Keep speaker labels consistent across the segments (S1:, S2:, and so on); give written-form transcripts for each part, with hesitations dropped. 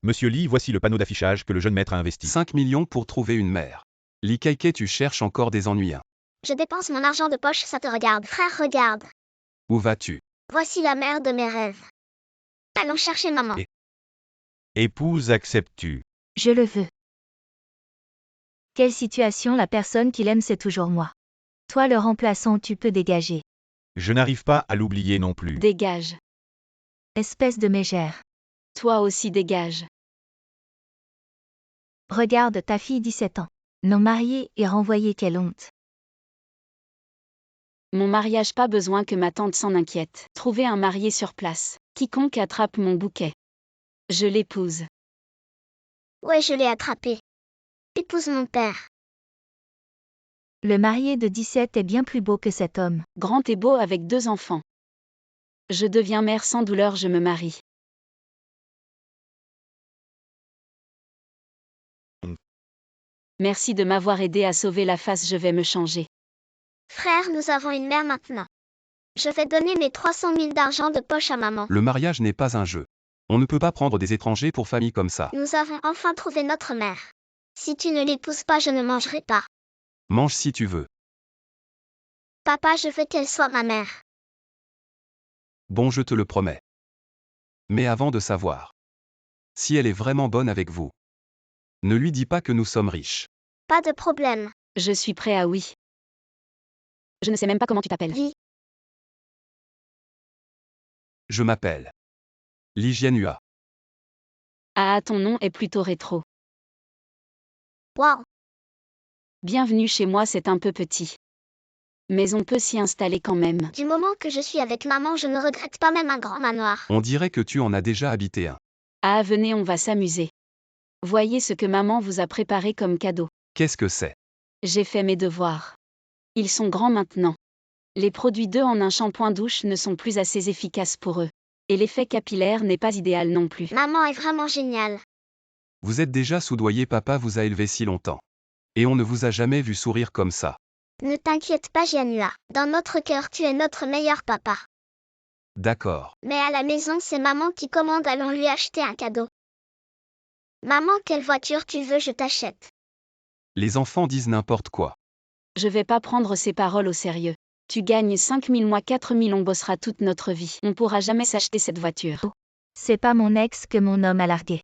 S1: Monsieur Lee, voici le panneau d'affichage que le jeune maître a investi.
S2: 5 millions pour trouver une mère. Lee Kai-kei, tu cherches encore des ennuis.
S3: Je dépense mon argent de poche, ça te regarde. Frère, regarde.
S2: Où vas-tu?
S3: Voici la mère de mes rêves. Allons chercher maman.
S1: Épouse, acceptes-tu?
S4: Je le veux. Quelle situation, la personne qu'il aime c'est toujours moi. Toi le remplaçant, tu peux dégager.
S1: Je n'arrive pas à l'oublier non plus.
S5: Dégage.
S4: Espèce de mégère.
S5: Toi aussi dégage.
S4: Regarde ta fille 17 ans. Non mariée et renvoyée, quelle honte.
S5: Mon mariage, pas besoin que ma tante s'en inquiète. Trouver un marié sur place. Quiconque attrape mon bouquet. Je l'épouse.
S3: Ouais, je l'ai attrapé. Épouse mon père.
S4: Le marié de 17 est bien plus beau que cet homme.
S5: Grand et beau avec 2 enfants. Je deviens mère sans douleur, je me marie. Merci de m'avoir aidé à sauver la face, je vais me changer.
S3: Frère, nous avons une mère maintenant. Je vais donner mes 300 000 d'argent de poche à maman.
S2: Le mariage n'est pas un jeu. On ne peut pas prendre des étrangers pour famille comme ça.
S3: Nous avons enfin trouvé notre mère. Si tu ne l'épouses pas, je ne mangerai pas.
S2: Mange si tu veux.
S3: Papa, je veux qu'elle soit ma mère.
S2: Bon, je te le promets. Mais avant de savoir si elle est vraiment bonne avec vous, ne lui dis pas que nous sommes riches.
S3: Pas de problème.
S5: Je suis prêt à oui. Je ne sais même pas comment tu t'appelles.
S3: Vie.
S2: Je m'appelle Lee Jianhua.
S5: Ah, ton nom est plutôt rétro.
S3: Wow.
S5: Bienvenue chez moi, c'est un peu petit. Mais on peut s'y installer quand même.
S3: Du moment que je suis avec maman, je ne regrette pas même un grand manoir.
S2: On dirait que tu en as déjà habité un.
S5: Ah, venez, on va s'amuser. Voyez ce que maman vous a préparé comme cadeau.
S2: Qu'est-ce que c'est?
S5: J'ai fait mes devoirs. Ils sont grands maintenant. Les produits 2 en 1 shampoing douche ne sont plus assez efficaces pour eux. Et l'effet capillaire n'est pas idéal non plus.
S3: Maman est vraiment géniale.
S2: Vous êtes déjà soudoyé, papa vous a élevé si longtemps. Et on ne vous a jamais vu sourire comme ça.
S3: Ne t'inquiète pas, Jianhua. Dans notre cœur, tu es notre meilleur papa.
S2: D'accord.
S3: Mais à la maison, c'est maman qui commande, allons lui acheter un cadeau. Maman, quelle voiture tu veux, je t'achète.
S2: Les enfants disent n'importe quoi.
S5: Je vais pas prendre ces paroles au sérieux. Tu gagnes 5 000, moi 4 000, on bossera toute notre vie. On pourra jamais s'acheter cette voiture.
S4: C'est pas mon ex que mon homme a largué.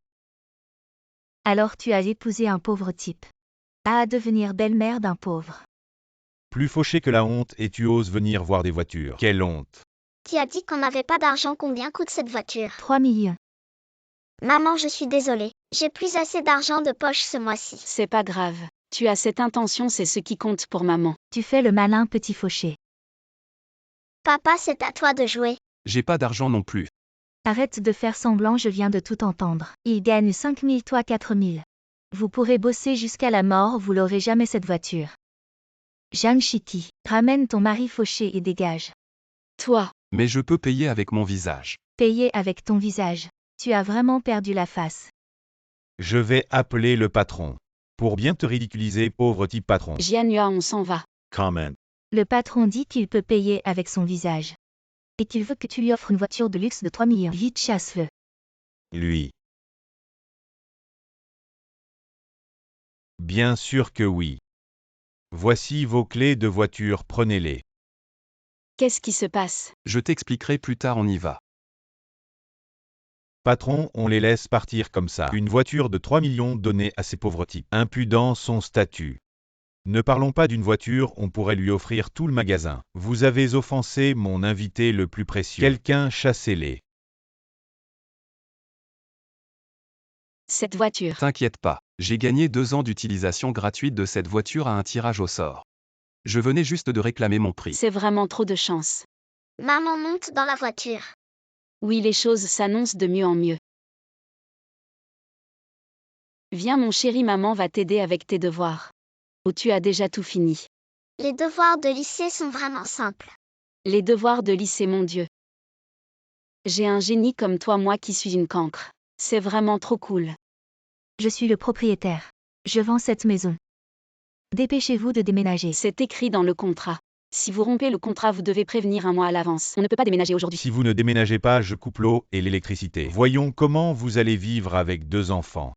S4: Alors tu as épousé un pauvre type. À devenir belle-mère d'un pauvre.
S1: Plus fauché que la honte et tu oses venir voir des voitures. Quelle honte.
S3: Qui a dit qu'on n'avait pas d'argent? Combien coûte cette voiture?
S4: 3 millions.
S3: Maman, je suis désolée. J'ai plus assez d'argent de poche ce mois-ci.
S5: C'est pas grave. Tu as cette intention, c'est ce qui compte pour maman.
S4: Tu fais le malin, petit fauché.
S3: Papa, c'est à toi de jouer.
S2: J'ai pas d'argent non plus.
S4: Arrête de faire semblant, je viens de tout entendre. Il gagne 5 000, toi 4 000. Vous pourrez bosser jusqu'à la mort, vous l'aurez jamais cette voiture. Jeanne Chitty, ramène ton mari fauché et dégage.
S5: Toi,
S2: Mais je peux payer avec mon visage.
S4: Payer avec ton visage. Tu as vraiment perdu la face.
S1: Je vais appeler le patron. Pour bien te ridiculiser, pauvre type patron.
S5: Jianhua, on s'en va.
S1: Comment?
S4: Le patron dit qu'il peut payer avec son visage. Et qu'il veut que tu lui offres une voiture de luxe de 3 millions. Vite, chasse-le.
S1: Lui. Bien sûr que oui. Voici vos clés de voiture, prenez-les.
S5: Qu'est-ce qui se passe?
S2: Je t'expliquerai plus tard, on y va.
S1: Patron, on les laisse partir comme ça. Une voiture de 3 millions donnée à ces pauvres types. Impudent son statut. Ne parlons pas d'une voiture, on pourrait lui offrir tout le magasin. Vous avez offensé mon invité le plus précieux. Quelqu'un chassez-les.
S5: Cette voiture.
S2: T'inquiète pas, j'ai gagné 2 ans d'utilisation gratuite de cette voiture à un tirage au sort. Je venais juste de réclamer mon prix.
S5: C'est vraiment trop de chance.
S3: Maman monte dans la voiture.
S5: Oui, les choses s'annoncent de mieux en mieux. Viens mon chéri, maman va t'aider avec tes devoirs. Ou tu as déjà tout fini?
S3: Les devoirs de lycée sont vraiment simples.
S5: Les devoirs de lycée, mon Dieu. J'ai un génie comme toi, moi qui suis une cancre. C'est vraiment trop cool.
S4: Je suis le propriétaire. Je vends cette maison. Dépêchez-vous de déménager.
S5: C'est écrit dans le contrat. Si vous rompez le contrat, vous devez prévenir un mois à l'avance. On ne peut pas déménager aujourd'hui.
S1: Si vous ne déménagez pas, je coupe l'eau et l'électricité. Voyons comment vous allez vivre avec 2 enfants.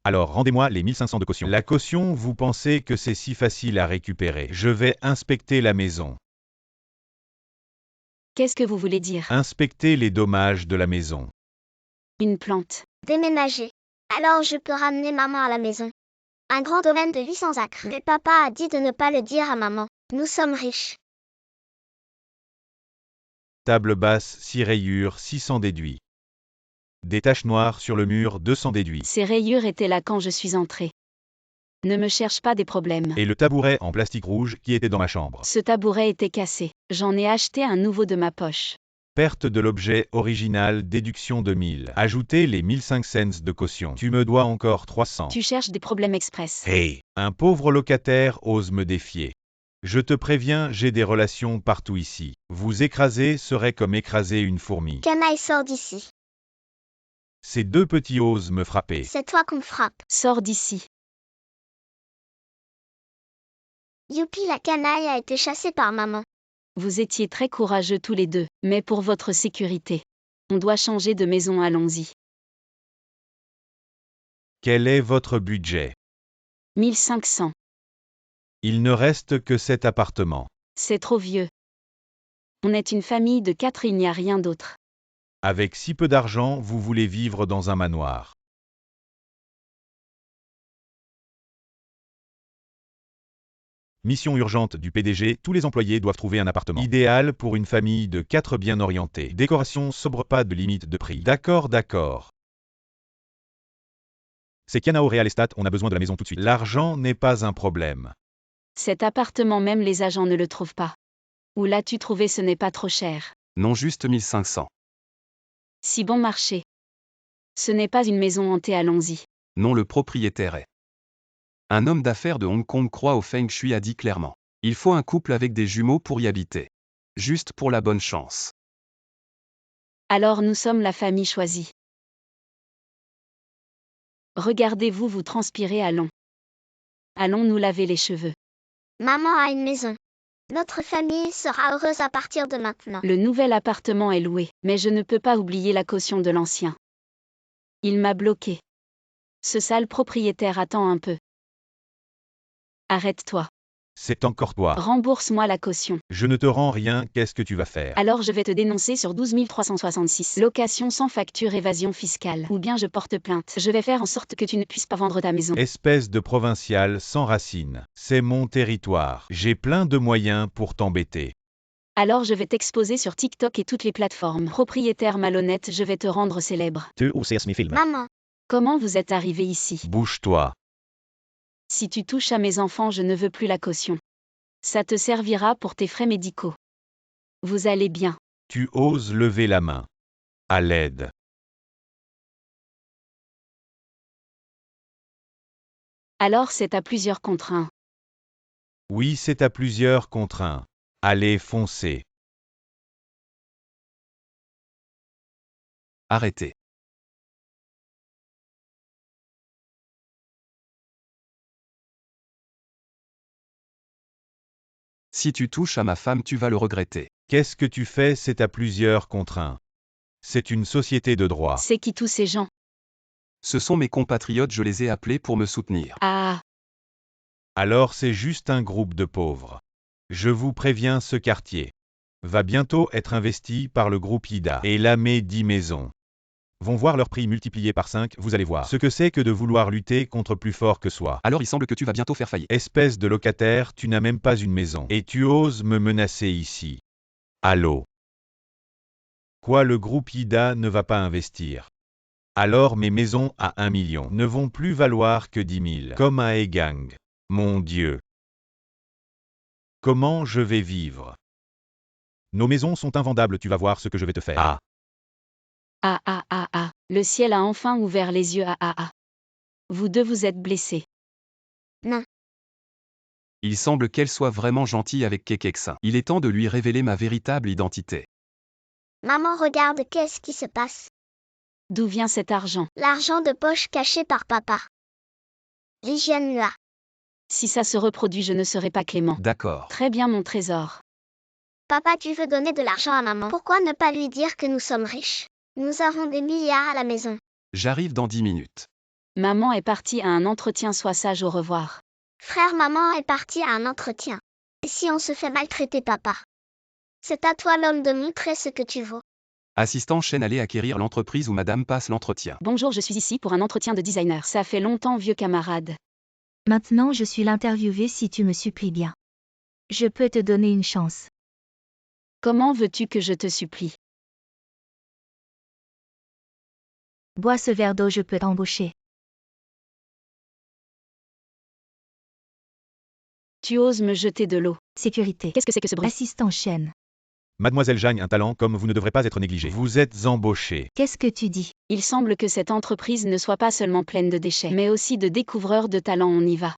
S1: Alors rendez-moi les 1500 de caution. La caution, vous pensez que c'est si facile à récupérer? Je vais inspecter la maison.
S5: Qu'est-ce que vous voulez dire?
S1: Inspecter les dommages de la maison.
S5: Une plante.
S3: Déménager. Alors je peux ramener maman à la maison. Un grand domaine de 800 acres. Mais papa a dit de ne pas le dire à maman. Nous sommes riches.
S1: Table basse, 6 rayures, 600 déduits. Des taches noires sur le mur, 200 déduits.
S5: Ces rayures étaient là quand je suis entrée. Ne me cherche pas des problèmes.
S1: Et le tabouret en plastique rouge qui était dans ma chambre.
S5: Ce tabouret était cassé. J'en ai acheté un nouveau de ma poche.
S1: Perte de l'objet original, déduction de 1000. Ajoutez les 1500 cents de caution. Tu me dois encore 300.
S5: Tu cherches des problèmes express.
S1: Hey! Un pauvre locataire ose me défier. Je te préviens, j'ai des relations partout ici. Vous écraser serait comme écraser une fourmi.
S3: Canaille, sort d'ici.
S1: Ces 2 petits osent me frapper.
S3: C'est toi qu'on frappe.
S5: Sors d'ici.
S3: Youpi, la canaille a été chassée par maman.
S5: Vous étiez très courageux tous les deux, mais pour votre sécurité. On doit changer de maison, allons-y.
S1: Quel est votre budget?
S5: 1500.
S1: Il ne reste que cet appartement.
S5: C'est trop vieux. On est une famille de 4 et il n'y a rien d'autre.
S1: Avec si peu d'argent, vous voulez vivre dans un manoir. Mission urgente du PDG, tous les employés doivent trouver un appartement. Idéal pour une famille de 4 bien orientés. Décoration sobre, pas de limite de prix. D'accord, d'accord. C'est Kianao Real Estate, on a besoin de la maison tout de suite. L'argent n'est pas un problème.
S5: Cet appartement, même les agents ne le trouvent pas. Où l'as-tu trouvé? Ce n'est pas trop cher.
S2: Non, juste 1500.
S5: Si bon marché. Ce n'est pas une maison hantée, allons-y.
S2: Non, le propriétaire est. Un homme d'affaires de Hong Kong croit au Feng Shui, a dit clairement. Il faut un couple avec des jumeaux pour y habiter. Juste pour la bonne chance.
S5: Alors nous sommes la famille choisie. Regardez-vous, vous transpirez, allons. Allons nous laver les cheveux.
S3: Maman a une maison. Notre famille sera heureuse à partir de maintenant.
S5: Le nouvel appartement est loué, mais je ne peux pas oublier la caution de l'ancien. Il m'a bloqué. Ce sale propriétaire attend un peu. Arrête-toi.
S1: C'est encore toi.
S5: Rembourse-moi la caution.
S1: Je ne te rends rien, qu'est-ce que tu vas faire?
S5: Alors je vais te dénoncer sur 12 366. Location sans facture, évasion fiscale. Ou bien je porte plainte. Je vais faire en sorte que tu ne puisses pas vendre ta maison.
S1: Espèce de provincial sans racines. C'est mon territoire. J'ai plein de moyens pour t'embêter.
S5: Alors je vais t'exposer sur TikTok et toutes les plateformes. Propriétaire malhonnête, je vais te rendre célèbre.
S3: Maman,
S5: Comment vous êtes arrivé ici?
S1: Bouge-toi.
S5: Si tu touches à mes enfants, je ne veux plus la caution. Ça te servira pour tes frais médicaux. Vous allez bien.
S1: Tu oses lever la main. À l'aide.
S5: Alors c'est à plusieurs contre 1.
S1: Oui, c'est à plusieurs contre 1. Allez, foncez.
S2: Arrêtez. Si tu touches à ma femme, tu vas le regretter.
S1: Qu'est-ce que tu fais? C'est à plusieurs contre 1. C'est une société de droit.
S5: C'est qui tous ces gens?
S2: Ce sont mes compatriotes, je les ai appelés pour me soutenir.
S5: Ah,
S1: Alors c'est juste un groupe de pauvres. Je vous préviens, ce quartier va bientôt être investi par le groupe Ida. Et là, mes 10 maisons vont voir leur prix multiplié par 5, vous allez voir ce que c'est que de vouloir lutter contre plus fort que soi.
S2: Alors il semble que tu vas bientôt faire faillite.
S1: Espèce de locataire, tu n'as même pas une maison. Et tu oses me menacer ici. Allô? Quoi, le groupe Ida ne va pas investir? Alors mes maisons à 1 million ne vont plus valoir que 10 000, comme à Egang. Mon Dieu! Comment je vais vivre? Nos maisons sont invendables, tu vas voir ce que je vais te faire.
S5: le ciel a enfin ouvert les yeux. Vous deux vous êtes blessés.
S2: Il semble qu'elle soit vraiment gentille avec Kekeksin. Il est temps de lui révéler ma véritable identité.
S3: maman, regarde, qu'est-ce qui se passe?
S5: D'où vient cet argent?
S3: L'argent de poche caché par papa. L'hygiène là.
S5: Si ça se reproduit, je ne serai pas clément.
S2: D'accord.
S5: Très bien, mon trésor.
S3: Papa, tu veux donner de l'argent à maman. Pourquoi ne pas lui dire que nous sommes riches? Nous avons des milliards à la maison.
S2: J'arrive dans 10 minutes.
S5: Maman est partie à un entretien, sois sage, au revoir.
S3: Frère, maman est partie à un entretien. Et si on se fait maltraiter, papa? C'est à toi, l'homme, de montrer ce que tu vaux.
S2: Assistant Chen, allez acquérir l'entreprise où madame passe l'entretien.
S5: Bonjour, je suis ici pour un entretien de designer. Ça fait longtemps, vieux camarade.
S4: Maintenant je suis l'interviewé si tu me supplies bien. Je peux te donner une chance.
S5: Comment veux-tu que je te supplie?
S4: Bois ce verre d'eau, je peux t'embaucher.
S5: Tu oses me jeter de l'eau.
S4: Sécurité.
S5: Qu'est-ce que c'est que ce bruit?
S4: Assistant Chen.
S1: Mademoiselle Zhang, un talent comme vous ne devrez pas être négligé. Vous êtes embauché.
S4: Qu'est-ce que tu dis?
S5: Il semble que cette entreprise ne soit pas seulement pleine de déchets, mais aussi de découvreurs de talents. On y va.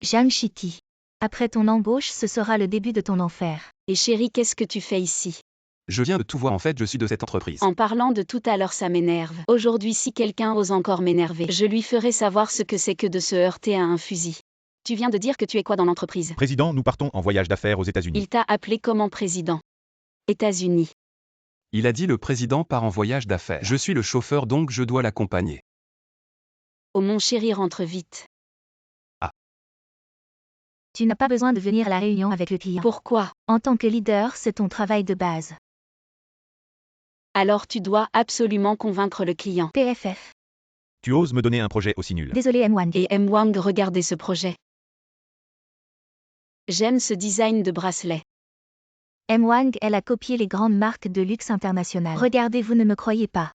S4: Zhang Shiti. Après ton embauche, ce sera le début de ton enfer.
S5: Et chérie, qu'est-ce que tu fais ici?
S2: Je viens de tout voir, en fait je suis de cette entreprise.
S5: En parlant de tout à l'heure, ça m'énerve. Aujourd'hui, si quelqu'un ose encore m'énerver, je lui ferai savoir ce que c'est que de se heurter à un fusil. Tu viens de dire que tu es quoi dans l'entreprise?
S1: Président, nous partons en voyage d'affaires aux États-Unis.
S5: Il t'a appelé comment président? États-Unis.
S2: Il a dit le président part en voyage d'affaires. Je suis le chauffeur donc je dois l'accompagner.
S5: Oh mon chéri, rentre vite.
S4: Tu n'as pas besoin de venir à la réunion avec le client.
S5: Pourquoi?
S4: En tant que leader, c'est ton travail de base.
S5: Alors tu dois absolument convaincre le client.
S4: PFF.
S1: Tu oses me donner un projet aussi nul.
S4: Désolé M1.
S5: Et M. Wang, regardez ce projet. J'aime ce design de bracelet.
S4: M. Wang, elle a copié les grandes marques de luxe internationales. Regardez, vous ne me croyez pas.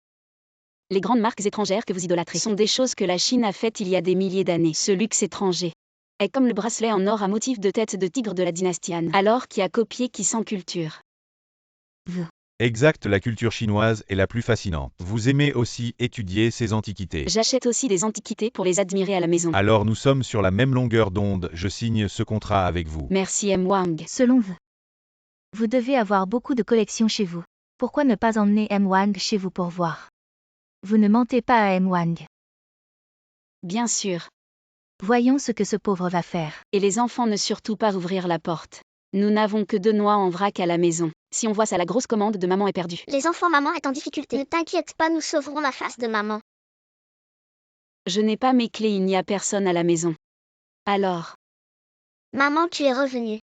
S5: Les grandes marques étrangères que vous idolâtrez sont des choses que la Chine a faites il y a des milliers d'années. Ce luxe étranger est comme le bracelet en or à motif de tête de tigre de la dynastie Han. Alors qui a copié qui sans culture?
S1: Exact, la culture chinoise est la plus fascinante. Vous aimez aussi étudier ces antiquités.
S5: J'achète aussi des antiquités pour les admirer à la maison.
S1: Alors nous sommes sur la même longueur d'onde, je signe ce contrat avec vous.
S5: Merci M. Wang.
S4: Selon vous. Vous devez avoir beaucoup de collections chez vous. Pourquoi ne pas emmener M. Wang chez vous pour voir? Vous ne mentez pas à M. Wang.
S5: Bien sûr.
S4: Voyons ce que ce pauvre va faire.
S5: Et les enfants, ne surtout pas ouvrir la porte. Nous n'avons que 2 noix en vrac à la maison. Si on voit ça, la grosse commande de maman est perdue.
S3: Les enfants, maman est en difficulté. Ne t'inquiète pas, nous sauverons la face de maman.
S5: Je n'ai pas mes clés, il n'y a personne à la maison. Alors,
S3: Maman, tu es revenue.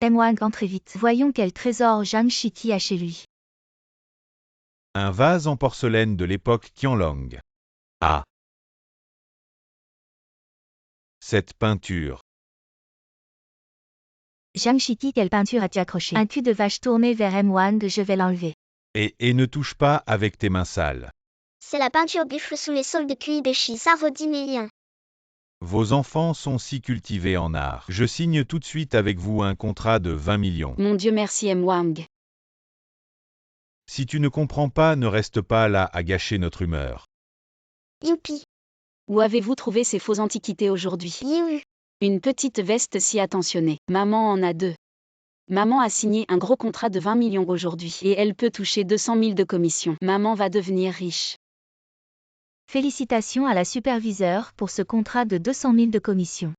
S4: M. Wang, entrez vite. Voyons quel trésor Zhang Shiti a chez lui.
S1: Un vase en porcelaine de l'époque Qianlong. Ah. Cette peinture.
S4: Zhang Shiti, quelle peinture as-tu accroché? Un cul de vache tourné vers M. Wang, je vais l'enlever.
S1: Et ne touche pas avec tes mains sales.
S3: C'est la peinture buffle sous les saules de QIBéchi. Ça vaut 10 millions.
S1: Vos enfants sont si cultivés en art. Je signe tout de suite avec vous un contrat de 20 millions.
S5: mon Dieu, merci M. Wang.
S1: Si tu ne comprends pas, ne reste pas là à gâcher notre humeur.
S3: Youpi.
S5: Où avez-vous trouvé ces faux antiquités aujourd'hui?
S3: You.
S5: Une petite veste si attentionnée. Maman en a 2. Maman a signé un gros contrat de 20 millions aujourd'hui et elle peut toucher 200 000 de commission. Maman va devenir riche.
S4: Félicitations à la superviseure pour ce contrat de 200 000 de commission.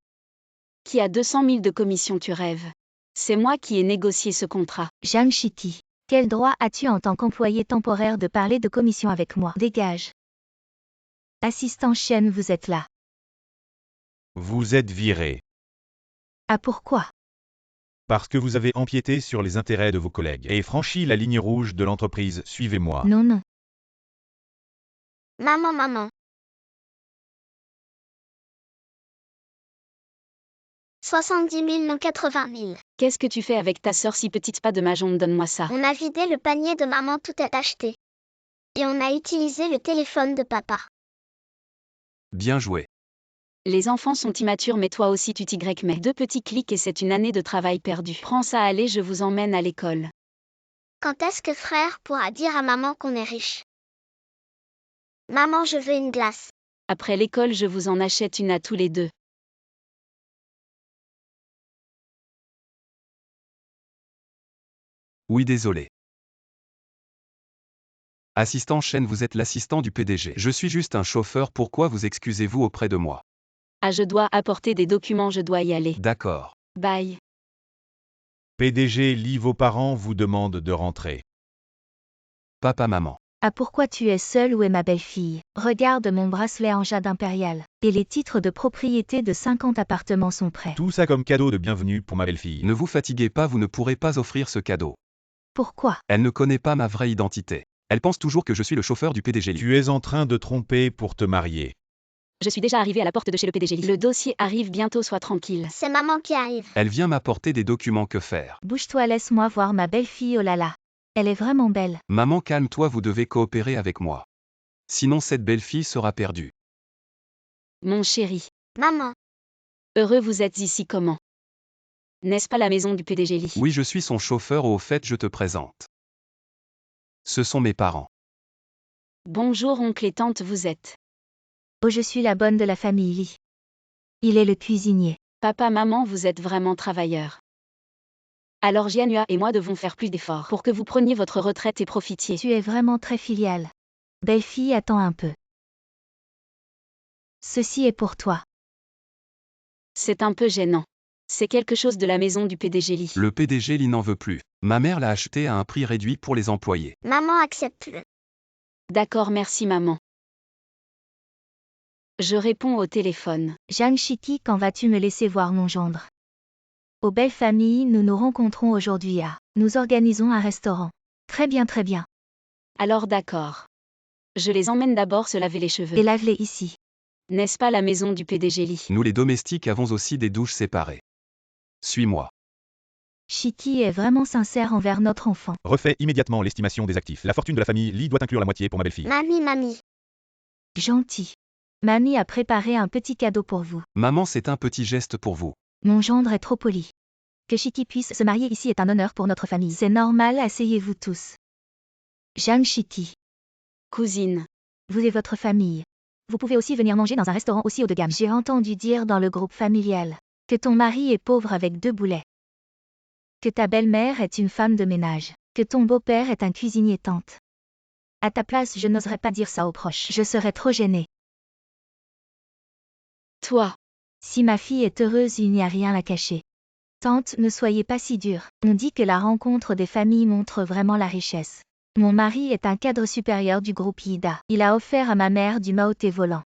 S5: Qui a 200 000 de commission, tu rêves? C'est moi qui ai négocié ce contrat.
S4: Zhang Shiti. Quel droit as-tu en tant qu'employé temporaire de parler de commission avec moi? Dégage. Assistant Chen, vous êtes là.
S1: Vous êtes viré.
S4: Ah, pourquoi?
S1: Parce que vous avez empiété sur les intérêts de vos collègues et franchi la ligne rouge de l'entreprise. Suivez-moi.
S4: Non, non.
S3: Maman. 70 000, non 80 000.
S5: Qu'est-ce que tu fais avec ta sœur si petite? Pas de ma jambe, donne-moi ça.
S3: On a vidé le panier de maman, tout est acheté. Et on a utilisé le téléphone de papa.
S2: Bien joué.
S5: Les enfants sont immatures, mais toi aussi tu t'y mets. 2 petits clics et c'est une année de travail perdue. Prends ça, allez, je vous emmène à l'école.
S3: Quand est-ce que frère pourra dire à maman qu'on est riche? Maman, je veux une glace.
S5: Après l'école, je vous en achète une à tous les 2.
S2: Oui, désolé. Assistant Chen, vous êtes l'assistant du PDG. Je suis juste un chauffeur, pourquoi vous excusez-vous auprès de moi?
S5: Ah, je dois apporter des documents, je dois y aller.
S2: D'accord.
S5: Bye.
S1: PDG Lee, vos parents vous demandent de rentrer.
S2: Papa, maman.
S4: Ah, pourquoi tu es seule? Où est ma belle-fille? Regarde mon bracelet en jade impérial. Et les titres de propriété de 50 appartements sont prêts.
S1: Tout ça comme cadeau de bienvenue pour ma belle-fille.
S2: Ne vous fatiguez pas, vous ne pourrez pas offrir ce cadeau.
S4: Pourquoi?
S2: Elle ne connaît pas ma vraie identité. Elle pense toujours que je suis le chauffeur du PDG Lee.
S1: Tu es en train de tromper pour te marier.
S5: Je suis déjà arrivé à la porte de chez le PDG Lee. Le dossier arrive bientôt, sois tranquille.
S3: C'est maman qui arrive.
S2: Elle vient m'apporter des documents, que faire?
S4: Bouge-toi, laisse-moi voir ma belle-fille, oh là là. Elle est vraiment belle.
S2: Maman, calme-toi, vous devez coopérer avec moi. Sinon cette belle-fille sera perdue.
S5: Mon chéri.
S3: Maman,
S5: Heureux vous êtes ici comment? N'est-ce pas la maison du PDG Lee?
S2: Oui, je suis son chauffeur, au fait je te présente. Ce sont mes parents.
S5: Bonjour oncle et tante, vous êtes.
S4: Oh, je suis la bonne de la famille Lee. Il est le cuisinier.
S5: Papa, maman, vous êtes vraiment travailleurs. Alors Jianhua et moi devons faire plus d'efforts pour que vous preniez votre retraite et profitiez.
S4: Tu es vraiment très filiale. Belle-fille, attends un peu. Ceci est pour toi.
S5: C'est un peu gênant. C'est quelque chose de la maison du PDG Lee.
S2: Le PDG Lee n'en veut plus. Ma mère l'a acheté à un prix réduit pour les employés.
S3: maman accepte-le.
S5: D'accord, merci maman. Je réponds au téléphone.
S4: Zhang Shiti, quand vas-tu me laisser voir mon gendre? Aux belles familles, nous nous rencontrons aujourd'hui à. Nous organisons un restaurant. Très bien, très bien.
S5: Alors d'accord. Je les emmène d'abord se laver les cheveux.
S4: Et lave-les ici.
S5: N'est-ce pas la maison du PDG Lee?
S2: Nous les domestiques avons aussi des douches séparées. Suis-moi.
S4: Shiti est vraiment sincère envers notre enfant.
S1: Refais immédiatement l'estimation des actifs. La fortune de la famille Lee doit inclure la moitié pour ma belle-fille.
S3: Mamie.
S4: Gentil. Mamie a préparé un petit cadeau pour vous.
S2: Maman, c'est un petit geste pour vous.
S4: Mon gendre est trop poli. Que Shiti puisse se marier ici est un honneur pour notre famille. C'est normal, asseyez-vous tous. Zhang Shiti,
S5: Cousine.
S4: vous et votre famille. Vous pouvez aussi venir manger dans un restaurant aussi haut de gamme. J'ai entendu dire dans le groupe familial que ton mari est pauvre avec 2 boulets. Que ta belle-mère est une femme de ménage. Que ton beau-père est un cuisinier tante. À ta place, je n'oserais pas dire ça aux proches. Je serais trop gênée.
S5: Toi.
S4: Si ma fille est heureuse, il n'y a rien à cacher. Tante, ne soyez pas si dure. On dit que la rencontre des familles montre vraiment la richesse. Mon mari est un cadre supérieur du groupe Yida. Il a offert à ma mère du maoté volant.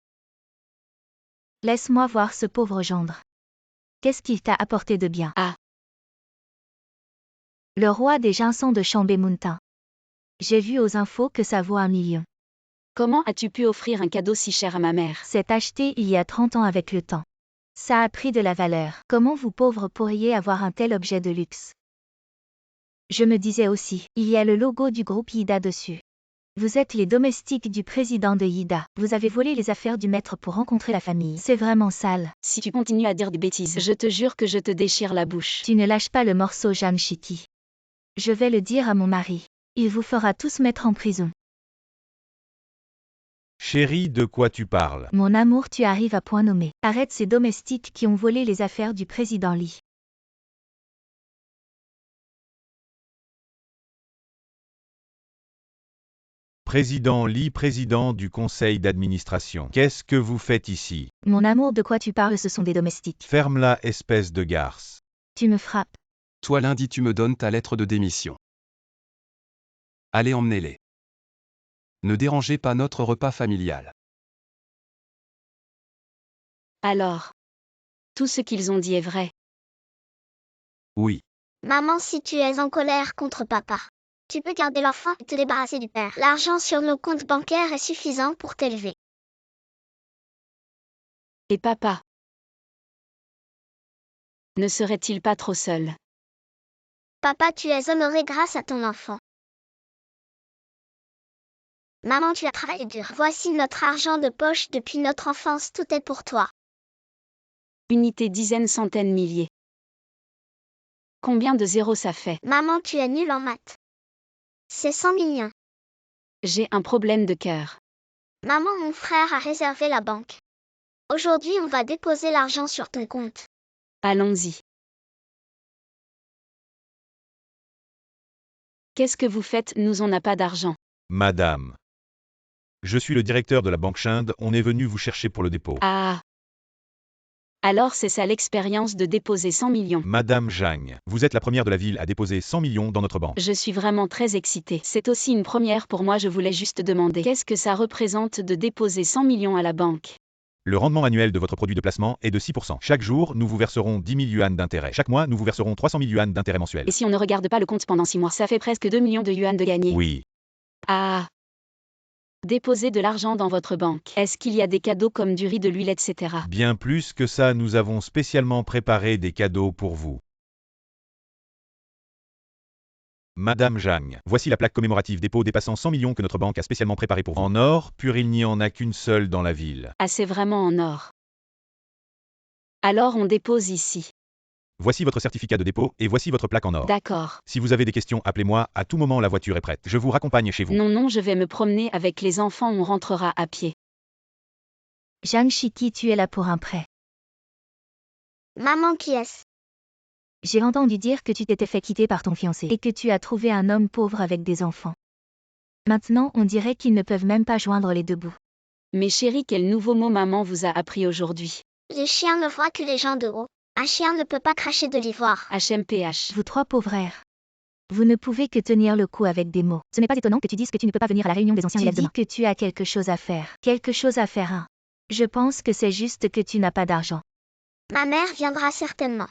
S4: Laisse-moi voir ce pauvre gendre. Qu'est-ce qu'il t'a apporté de bien?
S5: Ah.
S4: Le roi des ginsons de Chambé-Mountain. J'ai vu aux infos que ça vaut 1 million.
S5: Comment as-tu pu offrir un cadeau si cher à ma mère?
S4: C'est acheté il y a 30 ans avec le temps. Ça a pris de la valeur. Comment vous pauvres pourriez avoir un tel objet de luxe? Je me disais aussi, il y a le logo du groupe Yida dessus. Vous êtes les domestiques du président de Yida. Vous avez volé les affaires du maître pour rencontrer la famille. C'est vraiment sale.
S5: Si tu continues à dire des bêtises, je te jure que je te déchire la bouche.
S4: Tu ne lâches pas le morceau, Zhang Shiti. Je vais le dire à mon mari. Il vous fera tous mettre en prison.
S1: Chérie, de quoi tu parles?
S4: Mon amour, tu arrives à point nommé. Arrête ces domestiques qui ont volé les affaires du président Lee.
S1: Président Lee, président du conseil d'administration. Qu'est-ce que vous faites ici?
S4: Mon amour, de quoi tu parles? Ce sont des domestiques.
S1: Ferme-la, espèce de garce.
S4: Tu me frappes.
S2: Toi lundi, tu me donnes ta lettre de démission. Allez, emmenez-les. Ne dérangez pas notre repas familial.
S5: Alors. Tout ce qu'ils ont dit est vrai.
S2: Oui.
S3: Maman, si tu es en colère contre papa, tu peux garder l'enfant et te débarrasser du père. L'argent sur nos comptes bancaires est suffisant pour t'élever.
S5: Et papa? Ne serait-il pas trop seul?
S3: Papa, tu es honoré grâce à ton enfant. Maman, tu as travaillé dur. Voici notre argent de poche depuis notre enfance, tout est pour toi.
S5: Unité, dizaines, centaines, milliers. Combien de zéros ça fait?
S3: Maman, tu es nulle en maths. C'est 100 millions.
S5: J'ai un problème de cœur.
S3: Maman, mon frère a réservé la banque. Aujourd'hui, on va déposer l'argent sur ton compte.
S5: Allons-y. Qu'est-ce que vous faites? Nous on n'a pas d'argent.
S1: Madame. Je suis le directeur de la banque Chinde, on est venu vous chercher pour le dépôt.
S5: Ah. Alors c'est ça l'expérience de déposer 100 millions.
S1: Madame Zhang, vous êtes la première de la ville à déposer 100 millions dans notre banque.
S5: Je suis vraiment très excitée. C'est aussi une première pour moi, je voulais juste demander qu'est-ce que ça représente de déposer 100 millions à la banque.
S1: Le rendement annuel de votre produit de placement est de 6%. Chaque jour, nous vous verserons 10 000 yuan d'intérêt. Chaque mois, nous vous verserons 300 000 yuan d'intérêt mensuel.
S5: Et si on ne regarde pas le compte pendant 6 mois, ça fait presque 2 millions de yuan de gagné.
S1: Oui.
S5: Ah. Déposer de l'argent dans votre banque. Est-ce qu'il y a des cadeaux comme du riz, de l'huile, etc.
S1: Bien plus que ça, nous avons spécialement préparé des cadeaux pour vous. Madame Zhang, voici la plaque commémorative dépôt dépassant 100 millions que notre banque a spécialement préparée pour vous. En or pur, il n'y en a qu'une seule dans la ville.
S5: Ah, c'est vraiment en or. Alors on dépose ici.
S1: Voici votre certificat de dépôt et voici votre plaque en or.
S5: D'accord.
S1: Si vous avez des questions, appelez-moi, à tout moment la voiture est prête. Je vous raccompagne chez vous.
S5: Non, je vais me promener avec les enfants, on rentrera à pied.
S4: Zhang Shiki, tu es là pour un prêt.
S3: Maman, qui est-ce?
S4: J'ai entendu dire que tu t'étais fait quitter par ton fiancé et que tu as trouvé un homme pauvre avec des enfants. Maintenant, on dirait qu'ils ne peuvent même pas joindre les deux bouts.
S5: Mais chérie, quel nouveau mot maman vous a appris aujourd'hui?
S3: Les chiens ne voient que les gens de haut. Un chien ne peut pas cracher de l'ivoire.
S5: HMPH.
S4: Vous trois pauvres. Vous ne pouvez que tenir le coup avec des mots. Ce n'est pas étonnant que tu dises que tu ne peux pas venir à la réunion des anciens élèves demain. Tu dis que tu as quelque chose à faire. Quelque chose à faire, hein. Je pense que c'est juste que tu n'as pas d'argent.
S3: Ma mère viendra certainement.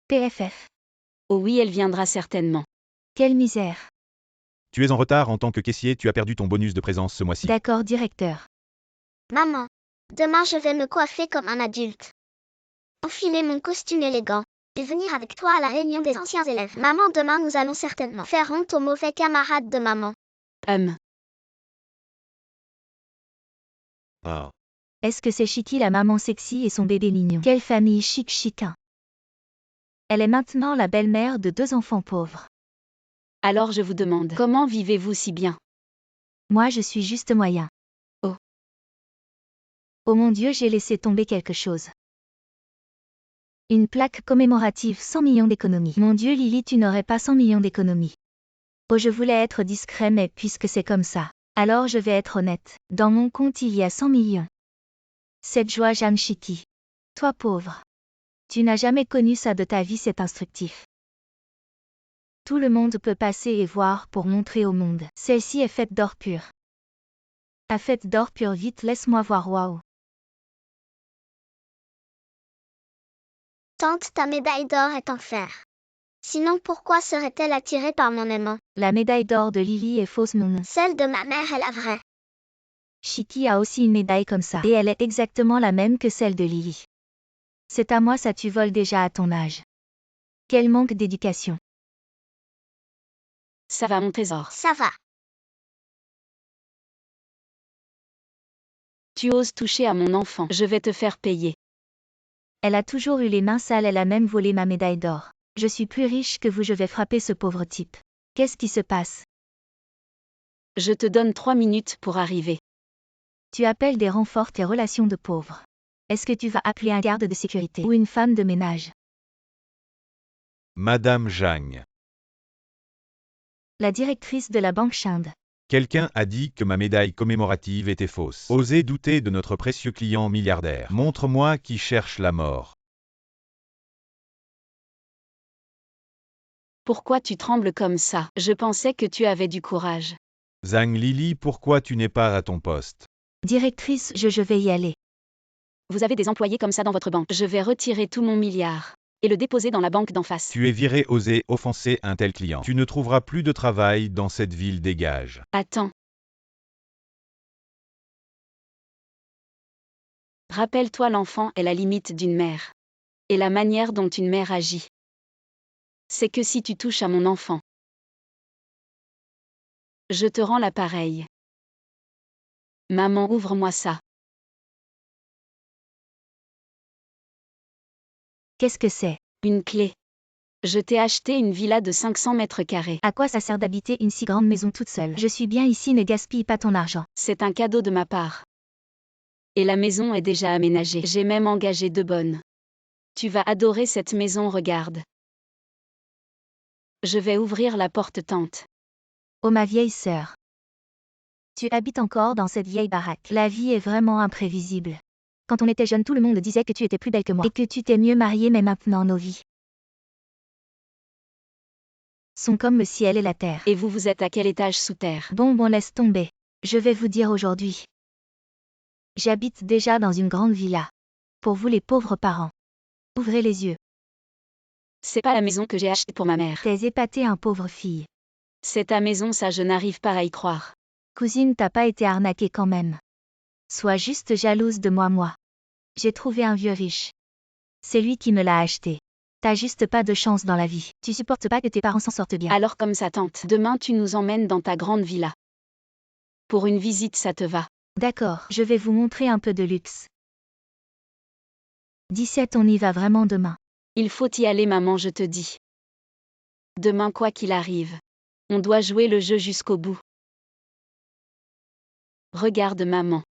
S4: PFF.
S5: Oh oui, elle viendra certainement.
S4: Quelle misère.
S1: Tu es en retard en tant que caissier, tu as perdu ton bonus de présence ce mois-ci.
S4: D'accord, directeur.
S3: Maman, demain je vais me coiffer comme un adulte. Enfiler mon costume élégant et venir avec toi à la réunion des anciens élèves. Maman, demain nous allons certainement faire honte aux mauvais camarades de maman.
S4: Est-ce que c'est Shiki, la maman sexy, et son bébé mignon? Quelle famille chic-chiquin. Elle est maintenant la belle-mère de 2 enfants pauvres.
S5: Alors je vous demande, comment vivez-vous si bien?
S4: Moi je suis juste moyen.
S5: Oh.
S4: Oh mon Dieu, j'ai laissé tomber quelque chose. Une plaque commémorative 100 millions d'économies. Mon Dieu Lily, tu n'aurais pas 100 millions d'économies. Oh, je voulais être discret, mais puisque c'est comme ça, alors je vais être honnête. Dans mon compte il y a 100 millions. Cette joie, Zhang Shiki. Toi pauvre. Tu n'as jamais connu ça de ta vie, c'est instructif. Tout le monde peut passer et voir pour montrer au monde. Celle-ci est faite d'or pur. À faite d'or pur, vite, laisse-moi voir, waouh.
S3: Tante, ta médaille d'or est en fer. Sinon pourquoi serait-elle attirée par mon aimant?
S4: La médaille d'or de Lily est fausse, non.
S3: Celle de ma mère est la vraie.
S4: Shiki a aussi une médaille comme ça. Et elle est exactement la même que celle de Lily. C'est à moi, ça, tu voles déjà à ton âge. Quel manque d'éducation.
S5: Ça va mon trésor.
S3: Ça va.
S5: Tu oses toucher à mon enfant, je vais te faire payer.
S4: Elle a toujours eu les mains sales, elle a même volé ma médaille d'or. Je suis plus riche que vous, je vais frapper ce pauvre type. Qu'est-ce qui se passe?
S5: Je te donne 3 minutes pour arriver.
S4: Tu appelles des renforts tes relations de pauvres. Est-ce que tu vas appeler un garde de sécurité ou une femme de ménage?
S1: Madame Zhang.
S4: La directrice de la banque Chinde.
S1: Quelqu'un a dit que ma médaille commémorative était fausse. Osez douter de notre précieux client milliardaire. Montre-moi qui cherche la mort.
S5: Pourquoi tu trembles comme ça? Je pensais que tu avais du courage.
S1: Zhang Lily, pourquoi tu n'es pas à ton poste?
S4: Directrice, je vais y aller.
S5: Vous avez des employés comme ça dans votre banque. Je vais retirer tout mon milliard et le déposer dans la banque d'en face.
S1: Tu es viré, oser offenser un tel client. Tu ne trouveras plus de travail dans cette ville, dégage.
S5: Attends. Rappelle-toi, l'enfant est la limite d'une mère. Et la manière dont une mère agit. C'est que si tu touches à mon enfant, je te rends l'appareil. Maman, ouvre-moi ça.
S4: Qu'est-ce que c'est?
S5: Une clé. Je t'ai acheté une villa de 500 mètres carrés.
S4: À quoi ça sert d'habiter une si grande maison toute seule? Je suis bien ici, ne gaspille pas ton argent.
S5: C'est un cadeau de ma part. Et la maison est déjà aménagée. J'ai même engagé 2 bonnes. Tu vas adorer cette maison, regarde. Je vais ouvrir la porte, tante.
S4: Oh ma vieille sœur. Tu habites encore dans cette vieille baraque. La vie est vraiment imprévisible. Quand on était jeune, tout le monde disait que tu étais plus belle que moi. Et que tu t'es mieux mariée, mais maintenant nos vies sont comme le ciel et la terre.
S5: Et vous êtes à quel étage sous terre?
S4: Bon, laisse tomber. Je vais vous dire aujourd'hui. J'habite déjà dans une grande villa. Pour vous les pauvres parents. Ouvrez les yeux.
S5: C'est pas la maison que j'ai achetée pour ma mère.
S4: T'es épatée, un pauvre fille.
S5: C'est ta maison, ça je n'arrive pas à y croire.
S4: Cousine, t'as pas été arnaquée quand même. Sois juste jalouse de moi. J'ai trouvé un vieux riche. C'est lui qui me l'a acheté. T'as juste pas de chance dans la vie. Tu supportes pas que tes parents s'en sortent bien.
S5: Alors comme ça tante, demain tu nous emmènes dans ta grande villa. Pour une visite, ça te va?
S4: D'accord, je vais vous montrer un peu de luxe. 17, on y va vraiment demain.
S5: Il faut y aller maman, je te dis. Demain quoi qu'il arrive. On doit jouer le jeu jusqu'au bout. Regarde maman.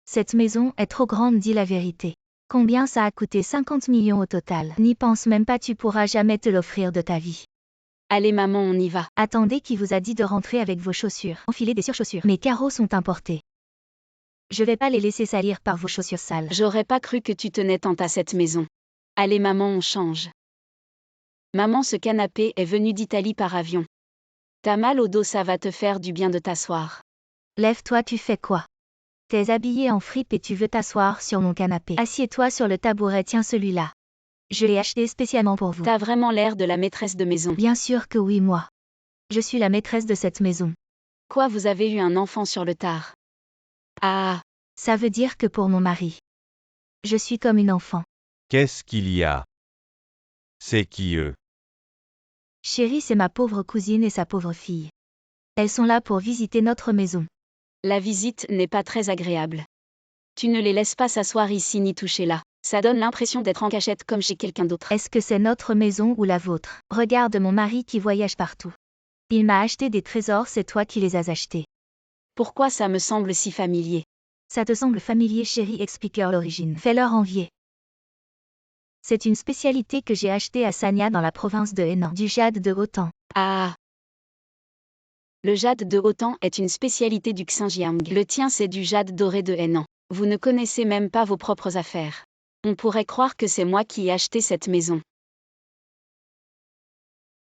S4: Cette maison est trop grande, dis la vérité. Combien ça a coûté? 50 millions au total. N'y pense même pas, tu pourras jamais te l'offrir de ta vie.
S5: Allez maman, on y va.
S4: Attendez, qui vous a dit de rentrer avec vos chaussures? Enfilez des surchaussures. Mes carreaux sont importés. Je vais pas les laisser salir par vos chaussures sales.
S5: J'aurais pas cru que tu tenais tant à cette maison. Allez maman, on change. Maman, ce canapé est venu d'Italie par avion. T'as mal au dos, ça va te faire du bien de t'asseoir.
S4: Lève-toi, tu fais quoi? T'es habillée en fripe et tu veux t'asseoir sur mon canapé. Assieds-toi sur le tabouret, tiens celui-là. Je l'ai acheté spécialement pour vous.
S5: T'as vraiment l'air de la maîtresse de maison.
S4: Bien sûr que oui, moi. Je suis la maîtresse de cette maison.
S5: Quoi, vous avez eu un enfant sur le tard? Ah,
S4: Ça veut dire que pour mon mari, je suis comme une enfant.
S1: Qu'est-ce qu'il y a? C'est qui eux?
S4: Chérie, c'est ma pauvre cousine et sa pauvre fille. Elles sont là pour visiter notre maison.
S5: la visite n'est pas très agréable. Tu ne les laisses pas s'asseoir ici ni toucher là. Ça donne l'impression d'être en cachette comme chez quelqu'un d'autre.
S4: Est-ce que c'est notre maison ou la vôtre? Regarde mon mari qui voyage partout. Il m'a acheté des trésors, c'est toi qui les as achetés.
S5: Pourquoi ça me semble si familier?
S4: Ça te semble familier, chérie? Explique-leur l'origine. Fais-leur envier. C'est une spécialité que j'ai achetée à Sanya dans la province de Henan, du jade de Hotan.
S5: Ah. Le jade de Hotan est une spécialité du Xinjiang. Le tien, c'est du jade doré de Henan. Vous ne connaissez même pas vos propres affaires. On pourrait croire que c'est moi qui ai acheté cette maison.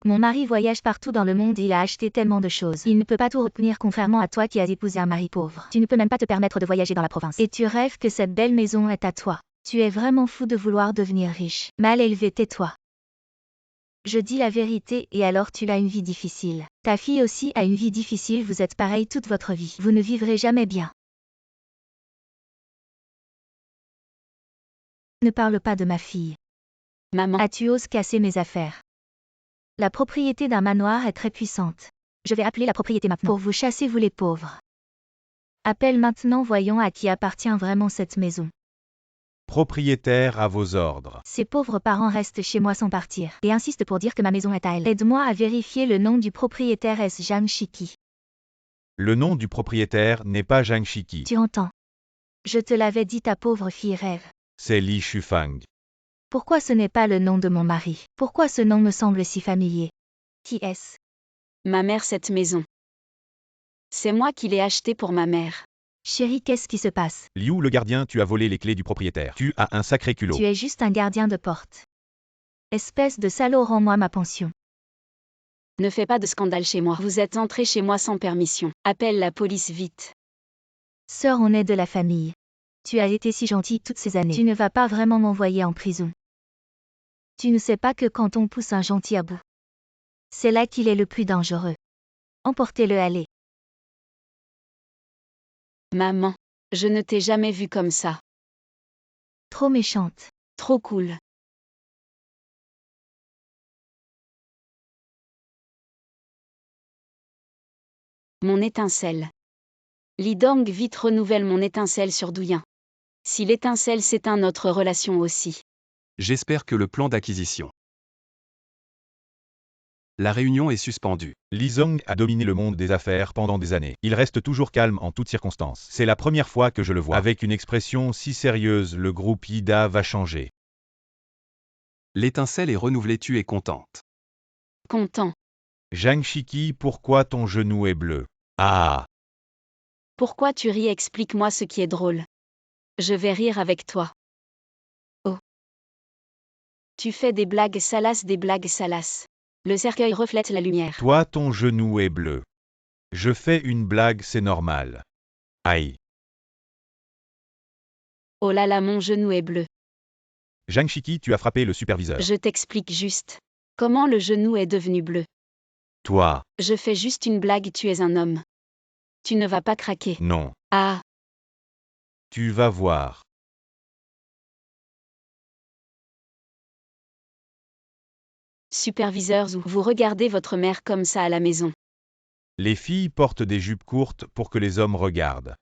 S4: Mon mari voyage partout dans le monde et il a acheté tellement de choses. Il ne peut pas tout retenir, contrairement à toi qui as épousé un mari pauvre. Tu ne peux même pas te permettre de voyager dans la province. Et tu rêves que cette belle maison est à toi. Tu es vraiment fou de vouloir devenir riche. Mal élevé, tais-toi. Je dis la vérité et alors tu as une vie difficile. Ta fille aussi a une vie difficile, vous êtes pareil toute votre vie. Vous ne vivrez jamais bien. Ne parle pas de ma fille.
S5: Maman.
S4: As-tu osé casser mes affaires? La propriété d'un manoir est très puissante. Je vais appeler la propriété maintenant. Pour vous chasser, vous les pauvres. Appelle maintenant, voyons à qui appartient vraiment cette maison.
S1: Propriétaire à vos ordres.
S4: Ces pauvres parents restent chez moi sans partir et insistent pour dire que ma maison est à elle. Aide-moi à vérifier le nom du propriétaire, est-ce Zhang Shiki?
S1: Le nom du propriétaire n'est pas Zhang Shiki.
S4: Tu entends? Je te l'avais dit, ta pauvre fille rêve.
S1: C'est Li Shufang.
S4: Pourquoi ce n'est pas le nom de mon mari? Pourquoi ce nom me semble si familier? Qui est-ce?
S5: Ma mère, cette maison. C'est moi qui l'ai achetée pour ma mère.
S4: Chérie, qu'est-ce qui se passe?
S1: Liu le gardien, tu as volé les clés du propriétaire. Tu as un sacré culot.
S4: Tu es juste un gardien de porte. Espèce de salaud, rends-moi ma pension.
S5: Ne fais pas de scandale chez moi. Vous êtes entré chez moi sans permission. Appelle la police vite.
S4: Sœur, on est de la famille. Tu as été si gentille toutes ces années. Tu ne vas pas vraiment m'envoyer en prison. Tu ne sais pas que quand on pousse un gentil à bout, c'est là qu'il est le plus dangereux. Emportez-le, allez.
S5: Maman, je ne t'ai jamais vue comme ça.
S4: Trop méchante.
S5: Trop cool. Mon étincelle. Li Dong vite renouvelle mon étincelle sur Douyin. Si l'étincelle s'éteint, notre relation aussi.
S2: J'espère que le plan d'acquisition. La réunion est suspendue.
S1: Li Zong a dominé le monde des affaires pendant des années. Il reste toujours calme en toutes circonstances. C'est la première fois que je le vois. Avec une expression si sérieuse, le groupe Ida va changer.
S2: L'étincelle est renouvelée, tu es contente.
S5: Content.
S1: Zhang Shiki, pourquoi ton genou est bleu? Ah!
S5: Pourquoi tu ris? Explique-moi ce qui est drôle. Je vais rire avec toi. Oh. Tu fais des blagues salaces, des blagues salaces. Le cercueil reflète la lumière.
S1: Toi, ton genou est bleu. Je fais une blague, c'est normal. Aïe.
S5: Oh là là, mon genou est bleu.
S1: Zhang Shiki, tu as frappé le superviseur.
S5: Je t'explique juste. Comment le genou est devenu bleu.
S1: Toi,
S5: Je fais juste une blague, tu es un homme. Tu ne vas pas craquer.
S1: non.
S5: Ah,
S1: Tu vas voir.
S5: superviseur Zhu, vous regardez votre mère comme ça à la maison.
S1: Les filles portent des jupes courtes pour que les hommes regardent.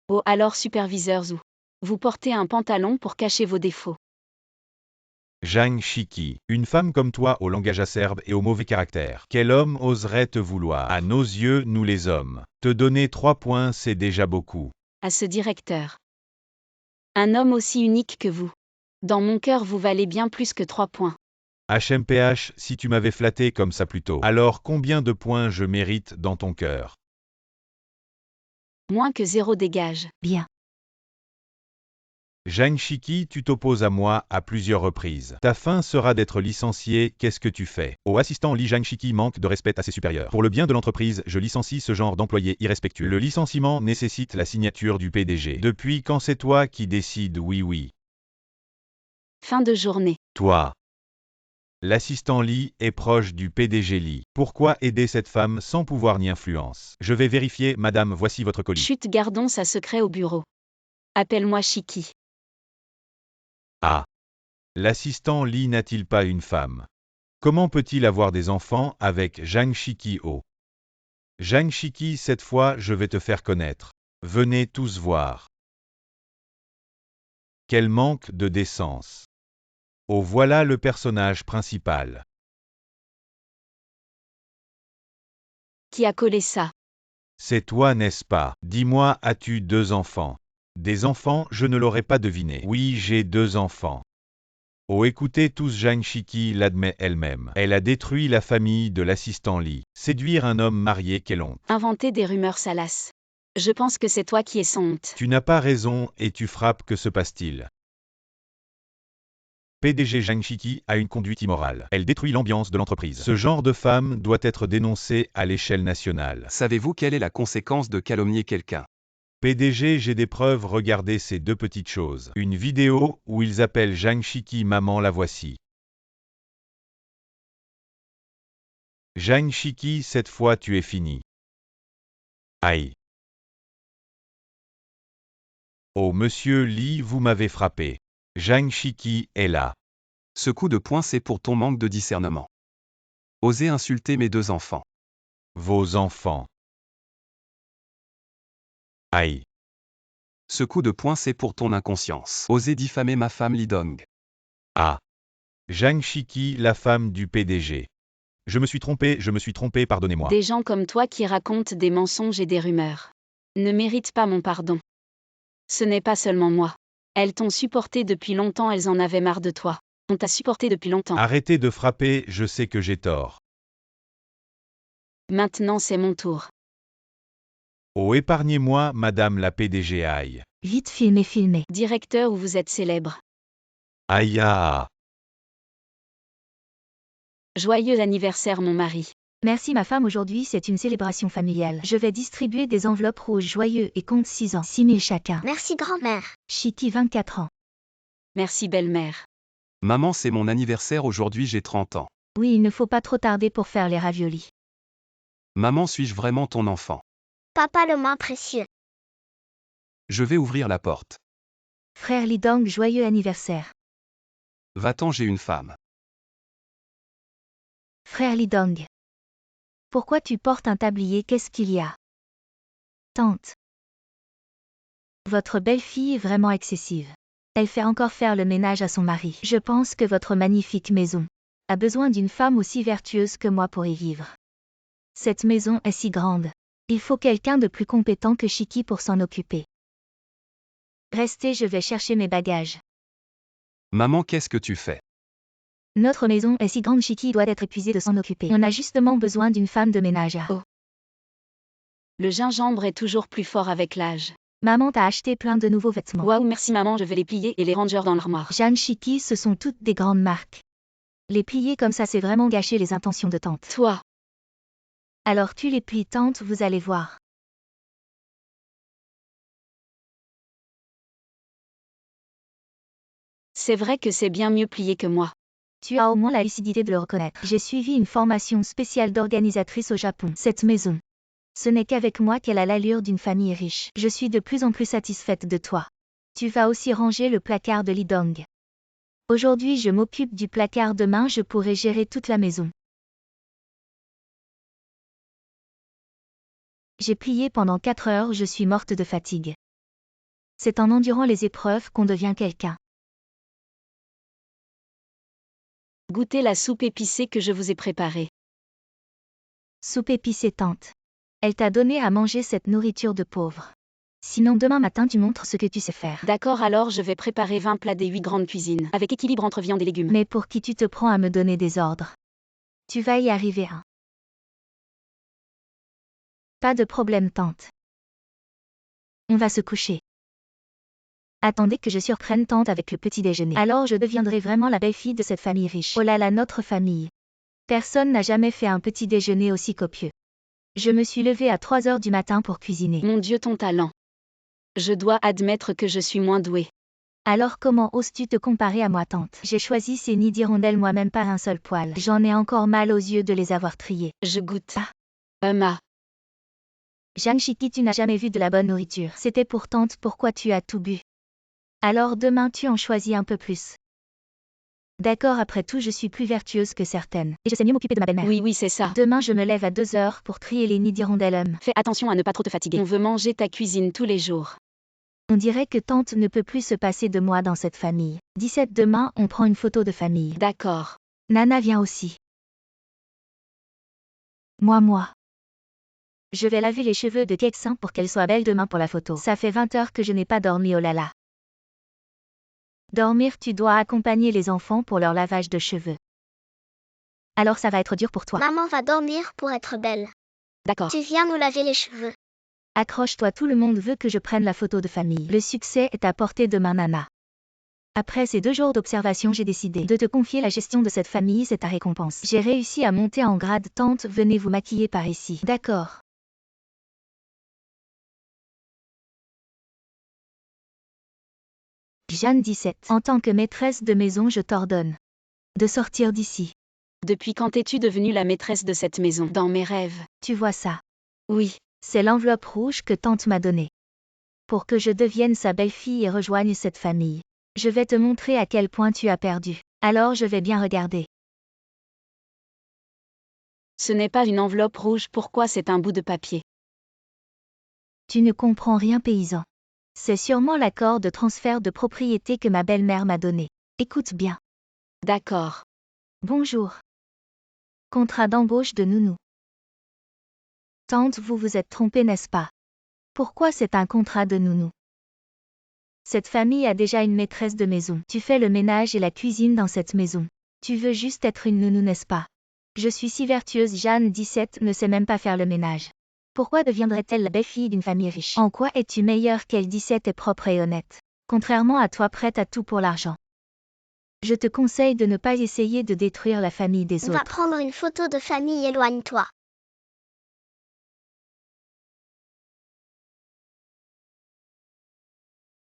S5: Oh alors superviseur Zhu. Vous portez un pantalon pour cacher vos défauts.
S1: Zhang Shiki, une femme comme toi au langage acerbe et au mauvais caractère. Quel homme oserait te vouloir? À nos yeux, nous les hommes. Te donner 3 points, c'est déjà beaucoup.
S5: À ce directeur. Un homme aussi unique que vous. Dans mon cœur, vous valez bien plus que 3 points.
S1: HMPH, si tu m'avais flatté comme ça plus tôt, alors combien de points je mérite dans ton cœur?
S5: Moins que 0 dégage.
S4: Bien.
S1: Zhang Shiki, tu t'opposes à moi à plusieurs reprises. Ta fin sera d'être licencié, qu'est-ce que tu fais? Au assistant Li, Zhang Shiki manque de respect à ses supérieurs. Pour le bien de l'entreprise, je licencie ce genre d'employé irrespectueux. Le licenciement nécessite la signature du PDG. Depuis quand c'est toi qui décides? Oui.
S5: Fin de journée.
S1: Toi. L'assistant Li est proche du PDG Li. Pourquoi aider cette femme sans pouvoir ni influence? Je vais vérifier, madame, voici votre colis.
S5: Chut, gardons ça secret au bureau. Appelle-moi Shiki.
S1: Ah. L'assistant Li n'a-t-il pas une femme? Comment peut-il avoir des enfants avec Zhang Shiki? Oh. Zhang Shiki, cette fois, je vais te faire connaître. Venez tous voir. Quel manque de décence. Oh, voilà le personnage principal.
S5: Qui a collé ça?
S1: C'est toi, n'est-ce pas? Dis-moi, as-tu 2 enfants? Des enfants, je ne l'aurais pas deviné. Oui, j'ai 2 enfants. Oh, écoutez tous, Zhang Shiki l'admet elle-même. Elle a détruit la famille de l'assistant Li. Séduire un homme marié, quelle honte.
S5: Inventer des rumeurs salaces. Je pense que c'est toi qui es sans honte.
S1: Tu n'as pas raison et tu frappes, que se passe-t-il? PDG Zhang Shiki a une conduite immorale. Elle détruit l'ambiance de l'entreprise. Ce genre de femme doit être dénoncé à l'échelle nationale.
S2: Savez-vous quelle est la conséquence de calomnier quelqu'un?
S1: PDG, j'ai des preuves, regardez ces 2 petites choses. Une vidéo où ils appellent Zhang Shiki maman, la voici. Zhang Shiki, cette fois tu es fini. Aïe. Oh monsieur Li, vous m'avez frappé. Zhang Shiki est là.
S2: Ce coup de poing, c'est pour ton manque de discernement. Osez insulter mes 2 enfants.
S1: Vos enfants. Aïe.
S2: Ce coup de poing, c'est pour ton inconscience. Osez diffamer ma femme Li Dong.
S1: Ah. Zhang Shiki, la femme du PDG. Je me suis trompé, pardonnez-moi.
S5: Des gens comme toi qui racontent des mensonges et des rumeurs. Ne méritent pas mon pardon. Ce n'est pas seulement moi. Elles t'ont supporté depuis longtemps, elles en avaient marre de toi. On t'a supporté depuis longtemps.
S1: Arrêtez de frapper, je sais que j'ai tort.
S5: Maintenant c'est mon tour.
S1: Oh, épargnez-moi, madame la PDG, aïe.
S4: Vite filmé.
S5: Directeur, où vous êtes célèbre.
S1: Aïe ah.
S5: Joyeux anniversaire mon mari.
S4: Merci ma femme, aujourd'hui c'est une célébration familiale. Je vais distribuer des enveloppes rouges joyeux et compte 6 ans. 6 000 chacun.
S3: Merci grand-mère.
S4: Shiki 24 ans.
S5: Merci belle-mère.
S2: Maman, c'est mon anniversaire aujourd'hui, j'ai 30 ans.
S4: Oui, il ne faut pas trop tarder pour faire les raviolis.
S2: Maman, suis-je vraiment ton enfant?
S3: Papa le moins précieux.
S2: Je vais ouvrir la porte.
S4: Frère Lidong, joyeux anniversaire.
S2: Va-t'en, j'ai une femme.
S4: Frère Lidong. Pourquoi tu portes un tablier, qu'est-ce qu'il y a? Tante. Votre belle-fille est vraiment excessive. Elle fait encore faire le ménage à son mari. Je pense que votre magnifique maison a besoin d'une femme aussi vertueuse que moi pour y vivre. Cette maison est si grande. Il faut quelqu'un de plus compétent que Shiki pour s'en occuper. Restez, je vais chercher mes bagages.
S2: Maman, qu'est-ce que tu fais?
S4: Notre maison est si grande, Shiki doit être épuisé de s'en occuper. On a justement besoin d'une femme de ménage.
S5: Oh. Le gingembre est toujours plus fort avec l'âge.
S4: Maman t'a acheté plein de nouveaux vêtements.
S5: Waouh, merci maman, je vais les plier et les ranger dans l'armoire.
S4: Jeanne Chiki, ce sont toutes des grandes marques. Les plier comme ça, c'est vraiment gâcher les intentions de tante.
S5: Toi,
S4: Alors tu les plies tante, vous allez voir.
S5: c'est vrai que c'est bien mieux plié que moi.
S4: Tu as au moins la lucidité de le reconnaître. J'ai suivi une formation spéciale d'organisatrice au Japon. Cette maison. Ce n'est qu'avec moi qu'elle a l'allure d'une famille riche. Je suis de plus en plus satisfaite de toi. Tu vas aussi ranger le placard de Lidong. Aujourd'hui je m'occupe du placard, demain je pourrai gérer toute la maison. J'ai plié pendant 4 heures, je suis morte de fatigue. C'est en endurant les épreuves qu'on devient quelqu'un.
S5: Goûtez la soupe épicée que je vous ai préparée.
S4: Soupe épicée tante. Elle t'a donné à manger cette nourriture de pauvre. Sinon demain matin tu montres ce que tu sais faire.
S5: D'accord, alors je vais préparer 20 plats des 8 grandes cuisines, avec équilibre entre viande et légumes.
S4: Mais pour qui tu te prends à me donner des ordres? Tu vas y arriver, hein? Pas de problème tante. On va se coucher. Attendez que je surprenne tante avec le petit déjeuner. Alors je deviendrai vraiment la belle-fille de cette famille riche. Oh là là, notre famille. Personne n'a jamais fait un petit déjeuner aussi copieux. Je me suis levée à 3 heures du matin pour cuisiner.
S5: Mon Dieu, ton talent. Je dois admettre que je suis moins douée.
S4: Alors comment oses-tu te comparer à moi tante? J'ai choisi ces nids d'hirondelles moi-même par un seul poil. J'en ai encore mal aux yeux de les avoir triés.
S5: Je goûte.
S4: Ah.
S5: Emma.
S4: Jeanne Chiki, tu n'as jamais vu de la bonne nourriture. C'était pour tante, pourquoi tu as tout bu? Alors demain tu en choisis un peu plus. D'accord, après tout je suis plus vertueuse que certaines. Et je sais mieux m'occuper de ma belle-mère.
S5: Oui, c'est ça.
S4: Demain je me lève à 2 heures pour trier les nids d'hirondelles.
S5: Fais attention à ne pas trop te fatiguer. On veut manger ta cuisine tous les jours.
S4: On dirait que tante ne peut plus se passer de moi dans cette famille. 17 demain on prend une photo de famille.
S5: D'accord.
S4: Nana vient aussi. Moi. Je vais laver les cheveux de Keksin pour qu'elle soit belle demain pour la photo. Ça fait 20 heures que je n'ai pas dormi, oh là là. Dormir, tu dois accompagner les enfants pour leur lavage de cheveux. Alors ça va être dur pour toi.
S3: Maman va dormir pour être belle.
S5: D'accord.
S3: Tu viens nous laver les cheveux.
S4: Accroche-toi, tout le monde veut que je prenne la photo de famille. Le succès est à portée de main, Nana. Après ces 2 jours d'observation, j'ai décidé de te confier la gestion de cette famille, c'est ta récompense. J'ai réussi à monter en grade, tante, venez vous maquiller par ici. D'accord. Jeanne 17. En tant que maîtresse de maison, je t'ordonne de sortir d'ici.
S5: Depuis quand es-tu devenue la maîtresse de cette maison? Dans mes rêves.
S4: Tu vois ça?
S5: Oui.
S4: C'est l'enveloppe rouge que tante m'a donnée. Pour que je devienne sa belle-fille et rejoigne cette famille. Je vais te montrer à quel point tu as perdu. Alors je vais bien regarder.
S5: Ce n'est pas une enveloppe rouge, pourquoi c'est un bout de papier?
S4: Tu ne comprends rien, paysan. C'est sûrement l'accord de transfert de propriété que ma belle-mère m'a donné. Écoute bien.
S5: D'accord.
S4: Bonjour. Contrat d'embauche de Nounou. Tante, vous vous êtes trompée, n'est-ce pas? Pourquoi c'est un contrat de Nounou? Cette famille a déjà une maîtresse de maison. Tu fais le ménage et la cuisine dans cette maison. Tu veux juste être une nounou, n'est-ce pas? Je suis si vertueuse. Jeanne 17 ne sait même pas faire le ménage. Pourquoi deviendrait-elle la belle-fille d'une famille riche? En quoi es-tu meilleure qu'elle? 17 est propre et honnête. Contrairement à toi, prête à tout pour l'argent. Je te conseille de ne pas essayer de détruire la famille des
S3: On
S4: autres.
S3: va prendre une photo de famille, éloigne-toi.